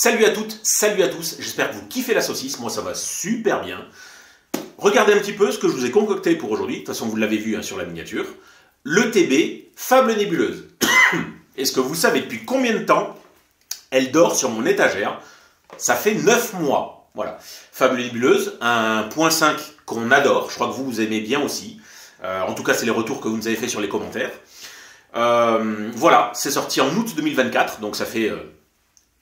Salut à toutes, salut à tous, j'espère que vous kiffez la saucisse, moi ça va super bien. Regardez un petit peu ce que je vous ai concocté pour aujourd'hui, de toute façon vous l'avez vu sur la miniature. Le TB, Fable Nébuleuse. Est-ce que vous savez depuis combien de temps elle dort sur mon étagère? Ça fait 9 mois, voilà. Fable Nébuleuse, un point 5 qu'on adore, je crois que vous aimez bien aussi. En tout cas c'est les retours que vous nous avez fait sur les commentaires. Voilà, c'est sorti en août 2024, donc ça fait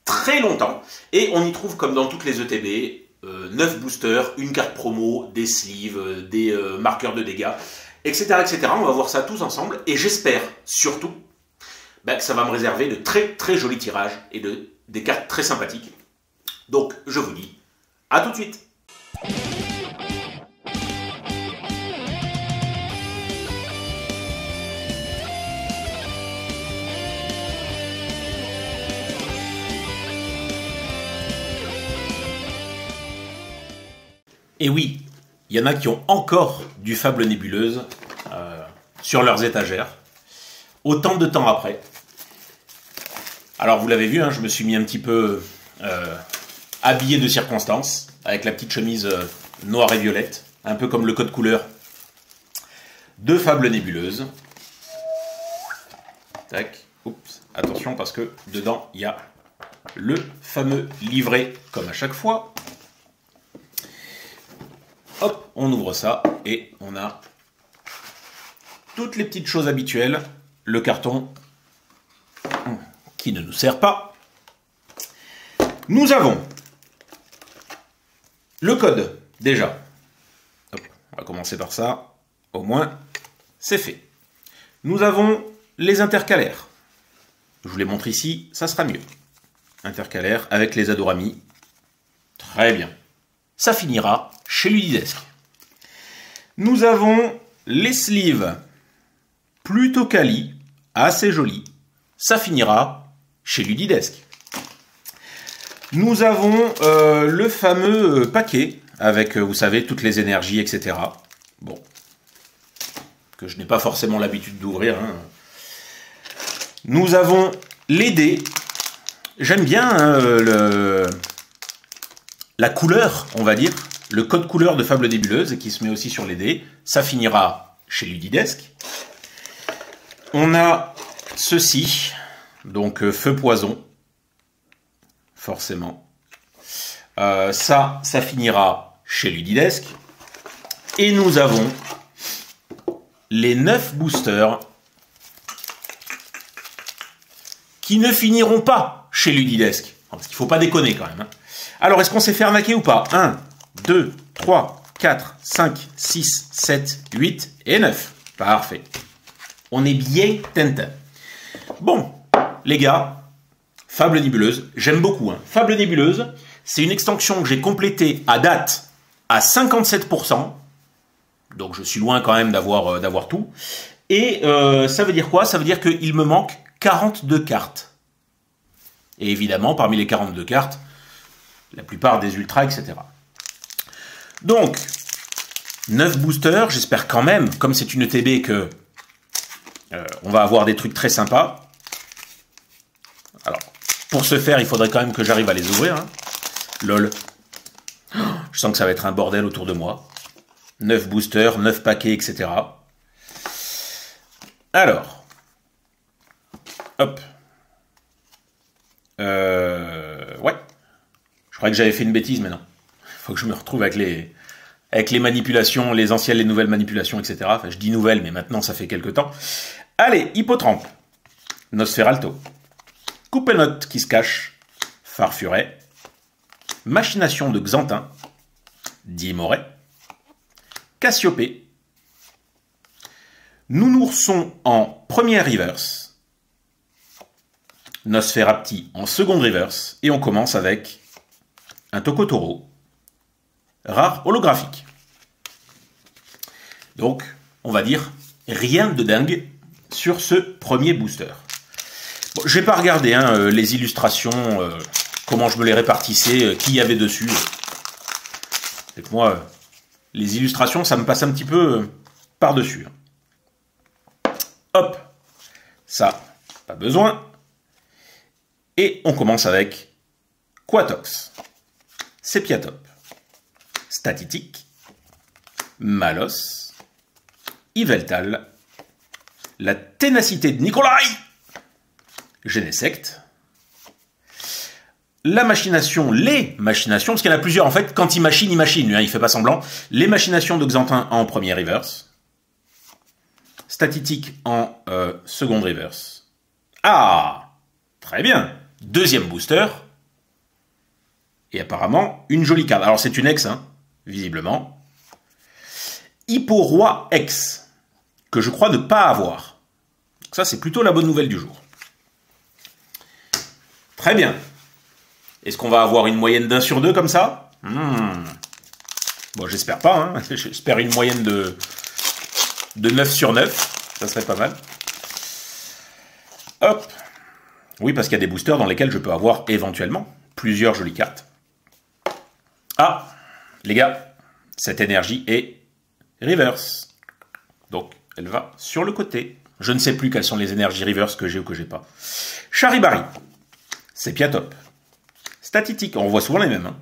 très longtemps. Et on y trouve, comme dans toutes les ETB, 9 boosters, une carte promo, des sleeves, des marqueurs de dégâts, etc., etc. On va voir ça tous ensemble. Et j'espère surtout que ça va me réserver de très très jolis tirages et des cartes très sympathiques. Donc je vous dis à tout de suite. Et oui, il y en a qui ont encore du Fable Nébuleuse sur leurs étagères, autant de temps après. Alors vous l'avez vu, je me suis mis un petit peu habillé de circonstance, avec la petite chemise noire et violette, un peu comme le code couleur de Fable Nébuleuse. Tac, oups, attention parce que dedans il y a le fameux livret, comme à chaque fois. Hop, on ouvre ça et on a toutes les petites choses habituelles. Le carton qui ne nous sert pas. Nous avons le code déjà. Hop, on va commencer par ça. Au moins, c'est fait. Nous avons les intercalaires. Je vous les montre ici, ça sera mieux. Intercalaires avec les Adorami. Très bien. Ça finira chez Ludidesque. Nous avons les sleeves plutôt quali, assez jolis. Ça finira chez Ludidesque. Nous avons le fameux paquet avec, vous savez, toutes les énergies, etc. Bon, que je n'ai pas forcément l'habitude d'ouvrir. Nous avons les dés. J'aime bien la couleur, on va dire, le code couleur de Fable Nébuleuse qui se met aussi sur les dés. Ça finira chez Ludidesque. On a ceci, donc feu poison, forcément. Ça finira chez Ludidesque. Et nous avons les 9 boosters qui ne finiront pas chez Ludidesque. Parce qu'il ne faut pas déconner quand même. Alors, est-ce qu'on s'est fait arnaquer ou pas? 1, 2, 3, 4, 5, 6, 7, 8 et 9. Parfait. On est bien tintin. Bon, les gars, Fable Nébuleuse, j'aime beaucoup. Fable Nébuleuse, c'est une extension que j'ai complétée à date à 57%. Donc, je suis loin quand même d'avoir tout. Et ça veut dire quoi? Ça veut dire qu'il me manque 42 cartes. Et évidemment, parmi les 42 cartes, la plupart des ultras, etc. Donc, 9 boosters, j'espère quand même, comme c'est une ETB, que on va avoir des trucs très sympas. Alors, pour ce faire, il faudrait quand même que j'arrive à les ouvrir. Lol. Je sens que ça va être un bordel autour de moi. 9 boosters, 9 paquets, etc. Alors. Hop. Ouais. Je croyais que j'avais fait une bêtise, mais non. Il faut que je me retrouve avec les manipulations, les anciennes, les nouvelles manipulations, etc. Enfin, je dis nouvelles, mais maintenant, ça fait quelques temps. Allez, Hippotrampe. Nosferalto. Coupenote qui se cache. Farfuret. Machination de Xantin. Dimoret. Cassiopée. Nounourson en première reverse. Nosferapti en seconde reverse. Et on commence avec un Tokotoro, rare holographique. Donc, on va dire rien de dingue sur ce premier booster. Bon, je vais pas regarder les illustrations, comment je me les répartissais, qui y avait dessus. Et que moi, les illustrations, ça me passe un petit peu par-dessus. Hop, ça, pas besoin. Et on commence avec Quatox, Sepiatop, Statitique, Malos, Yveltal, la ténacité de Nikolai, Genesect, la machination, les machinations, parce qu'il y en a plusieurs en fait, quand il machine, lui, hein, il fait pas semblant, les machinations de Xantin en premier reverse, Statitique en seconde reverse. Ah, très bien, deuxième booster, et apparemment une jolie carte. Alors c'est une ex, hein, visiblement. Hippo-Roi X, que je crois ne pas avoir. Donc ça, c'est plutôt la bonne nouvelle du jour. Très bien. Est-ce qu'on va avoir une moyenne d'1 sur 2 comme ça? Bon, j'espère pas. Hein. J'espère une moyenne de 9 sur 9. Ça serait pas mal. Hop. Oui, parce qu'il y a des boosters dans lesquels je peux avoir éventuellement plusieurs jolies cartes. Ah, les gars, cette énergie est reverse. Donc, elle va sur le côté. Je ne sais plus quelles sont les énergies reverse que j'ai ou que j'ai pas. Charibari, Sepiatop, Statitique, on voit souvent les mêmes. Hein.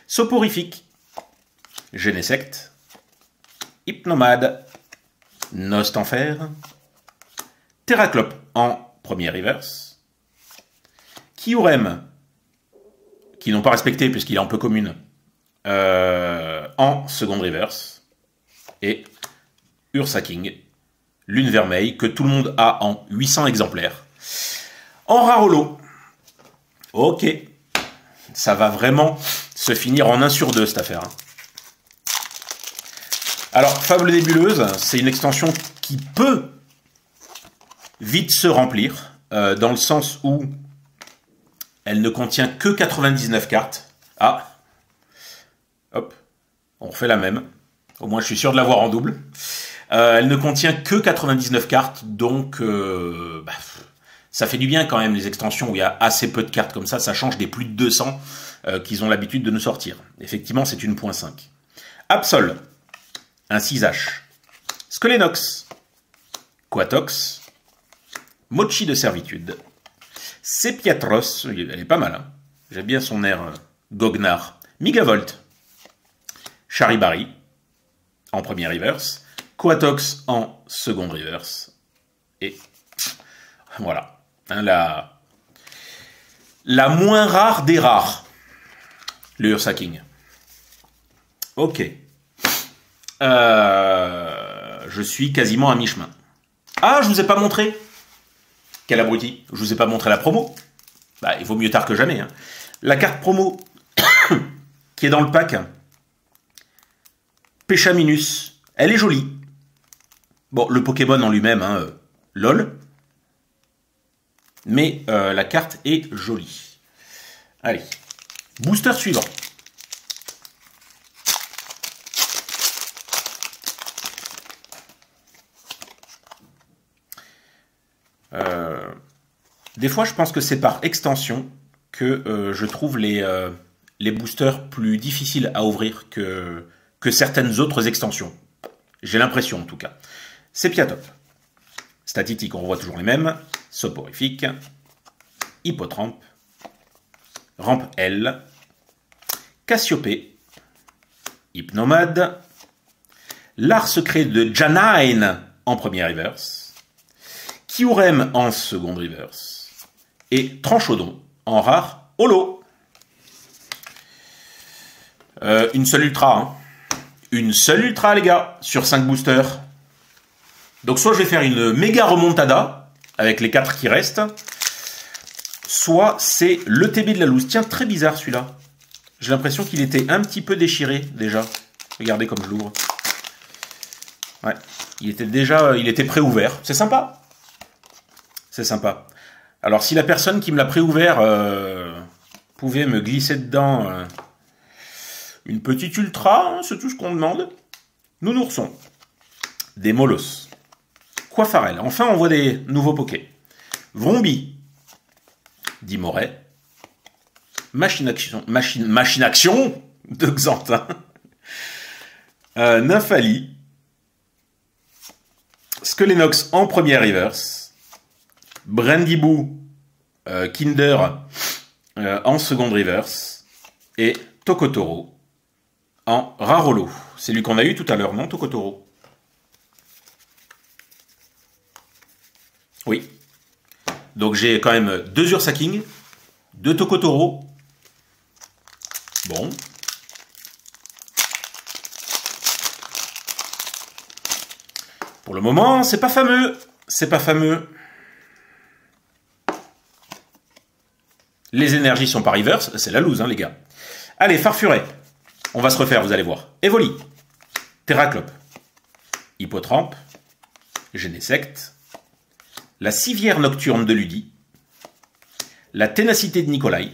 Soporifique, Genesect, Hypnomade, Nostenfer, Terraclope en premier reverse, Kyurem, qui n'ont pas respecté puisqu'il est un peu commune, en seconde reverse, et Ursaking, Lune Vermeille, que tout le monde a en 800 exemplaires. En rare holo. Ok. Ça va vraiment se finir en 1 sur 2, cette affaire. Alors, Fable Nébuleuse, c'est une extension qui peut vite se remplir, dans le sens où elle ne contient que 99 cartes. Ah. Hop. On refait la même. Au moins, je suis sûr de l'avoir en double. Elle ne contient que 99 cartes, donc ça fait du bien quand même les extensions où il y a assez peu de cartes comme ça change des plus de 200 qu'ils ont l'habitude de nous sortir. Effectivement, c'est une .5. Absol, un 6H. Skelenox, Quatox, Mochi de servitude, Sepiatros, elle est pas mal, hein. J'aime bien son air goguenard. Migavolt, Charibari, en premier reverse, Quatox en second reverse, et voilà, hein, la moins rare des rares, le Ursaking. Ok, je suis quasiment à mi-chemin. Ah, je vous ai pas montré. Quel abruti, je vous ai pas montré la promo. Bah, il vaut mieux tard que jamais. Hein. La carte promo qui est dans le pack, Pechaminus, elle est jolie. Bon, le Pokémon en lui-même, hein, lol. Mais la carte est jolie. Allez, booster suivant. Des fois, je pense que c'est par extension que je trouve les boosters plus difficiles à ouvrir que certaines autres extensions. J'ai l'impression, en tout cas. Sepiatop. Statitique, on revoit toujours les mêmes. Soporifique. Hippotrampe. Rampe L. Cassiopée. Hypnomade. L'art secret de Janine en première reverse. Kyurem en seconde reverse. Et Tranchodon en rare holo. Une seule ultra. Hein. Une seule ultra, les gars, sur 5 boosters. Donc soit je vais faire une méga remontada avec les 4 qui restent, soit c'est le TB de la loose. Tiens, très bizarre celui-là. J'ai l'impression qu'il était un petit peu déchiré déjà. Regardez comme je l'ouvre. Ouais, il était préouvert. C'est sympa. C'est sympa. Alors si la personne qui me l'a préouvert pouvait me glisser dedans une petite ultra, hein, c'est tout ce qu'on demande. Nounoursson. Des molosses. Quafarel. Enfin, on voit des nouveaux pokés. Vrombi. Dimoret. Machine Action de Xantin. Nymphali. Skelenox en première reverse. Brandyboo Kinder en seconde reverse. Et Tokotoro en rare holo. C'est lui qu'on a eu tout à l'heure, non, Tokotoro? Oui. Donc j'ai quand même 2 Ursaking, 2 Tokotoro. Bon. Pour le moment, c'est pas fameux. C'est pas fameux. Les énergies sont pas reverse, c'est la loose, hein, les gars. Allez, Farfuret. On va se refaire, vous allez voir. Evoli. Terraclope. Hippotrampe. Genesect. La civière nocturne de Ludi. La ténacité de Nikolai.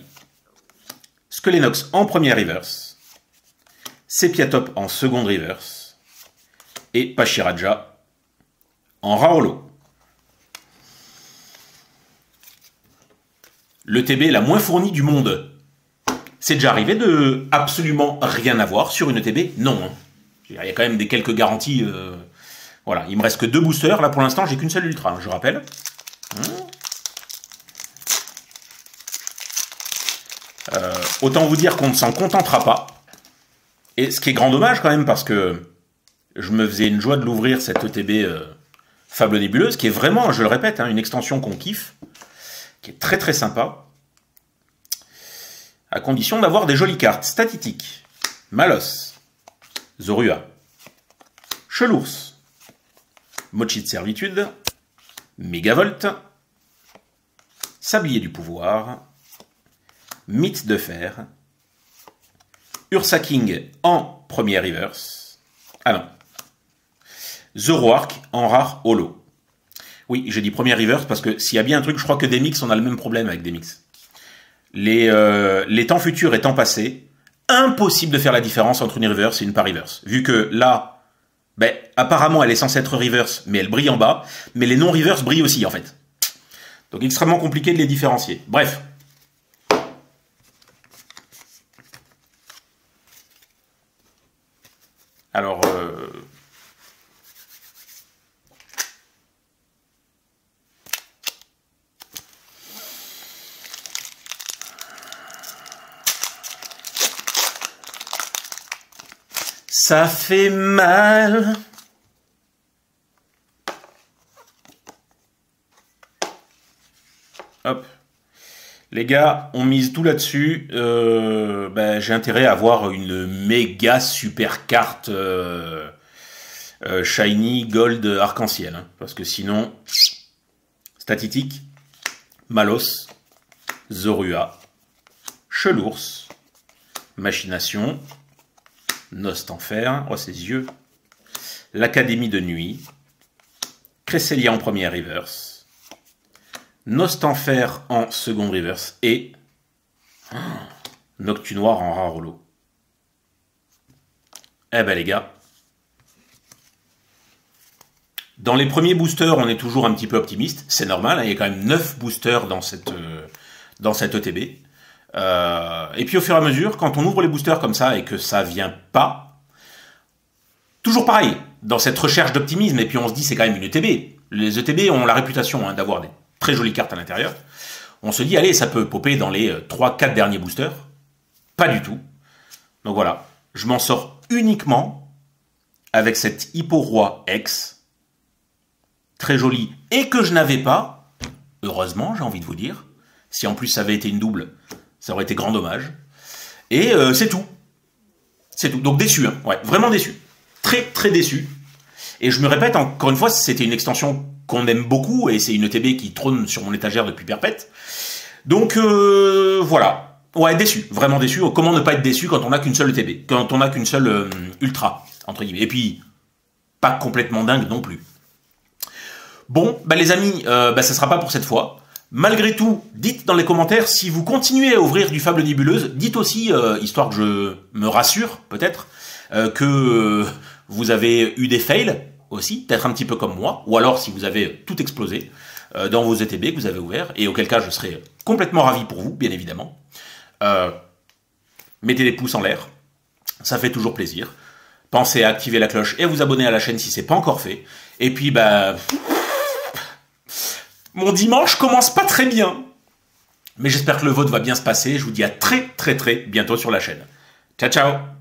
Skelenox en première reverse. Sepiatop en seconde reverse. Et Pachiraja en rare holo. Le TB la moins fournie du monde. C'est déjà arrivé de absolument rien avoir sur une ETB? Non. Hein. Il y a quand même des quelques garanties. Voilà, il me reste que 2 boosters. Là, pour l'instant, j'ai qu'une seule ultra, hein, je rappelle. Autant vous dire qu'on ne s'en contentera pas. Et ce qui est grand dommage quand même, parce que je me faisais une joie de l'ouvrir, cette ETB Fable Nébuleuse, qui est vraiment, je le répète, hein, une extension qu'on kiffe, qui est très très sympa, à condition d'avoir des jolies cartes. Statistiques. Malos. Zorua. Chelours. Mochi de servitude. Mégavolt. Sablier du pouvoir. Mythe de fer. Ursaking en première reverse. Ah non. Zoroark en rare holo. Oui, j'ai dit première reverse parce que s'il y a bien un truc, je crois que des mix, on a le même problème avec des mix. Les temps futurs et temps passés, impossible de faire la différence entre une reverse et une pas reverse. Vu que là, ben, apparemment, elle est censée être reverse, mais elle brille en bas, mais les non-reverse brillent aussi, en fait. Donc, extrêmement compliqué de les différencier. Bref. Alors, ça fait mal. Hop. Les gars, on mise tout là-dessus. Ben, j'ai intérêt à avoir une méga super carte shiny gold arc-en-ciel. Hein, parce que sinon, statistique, Malos, Zorua, Chelours, Machination, Nostanfer, oh ses yeux, l'Académie de nuit, Cresselia en première reverse, Nostanfer en seconde reverse et Noctunoir en rare holo. Eh ben les gars, dans les premiers boosters, on est toujours un petit peu optimiste, c'est normal, hein, il y a quand même 9 boosters dans cette ETB. Et puis au fur et à mesure, quand on ouvre les boosters comme ça et que ça vient pas, toujours pareil, dans cette recherche d'optimisme, et puis on se dit c'est quand même une ETB. Les ETB ont la réputation hein, d'avoir des très jolies cartes à l'intérieur. On se dit allez, ça peut popper dans les 3-4 derniers boosters. Pas du tout. Donc voilà, je m'en sors uniquement avec cette Hippo-Roi X, très jolie, et que je n'avais pas, heureusement j'ai envie de vous dire, si en plus ça avait été une double, ça aurait été grand dommage. Et c'est tout. C'est tout. Donc déçu, hein. Ouais, vraiment déçu. Très très déçu. Et je me répète, encore une fois, c'était une extension qu'on aime beaucoup, et c'est une ETB qui trône sur mon étagère depuis perpète. Donc voilà. Ouais, déçu. Vraiment déçu. Comment ne pas être déçu quand on n'a qu'une seule ETB, quand on n'a qu'une seule ultra, entre guillemets. Et puis, pas complètement dingue non plus. Bon, bah les amis, ça sera pas pour cette fois. Malgré tout, dites dans les commentaires si vous continuez à ouvrir du Fable Nébuleuse. Dites aussi, histoire que je me rassure, peut-être, que vous avez eu des fails aussi, peut-être un petit peu comme moi, ou alors si vous avez tout explosé dans vos ETB que vous avez ouverts, et auquel cas je serai complètement ravi pour vous, bien évidemment. Mettez les pouces en l'air, ça fait toujours plaisir. Pensez à activer la cloche et à vous abonner à la chaîne si c'est pas encore fait. Et puis, bah... mon dimanche commence pas très bien. Mais j'espère que le vote va bien se passer. Je vous dis à très très très bientôt sur la chaîne. Ciao ciao!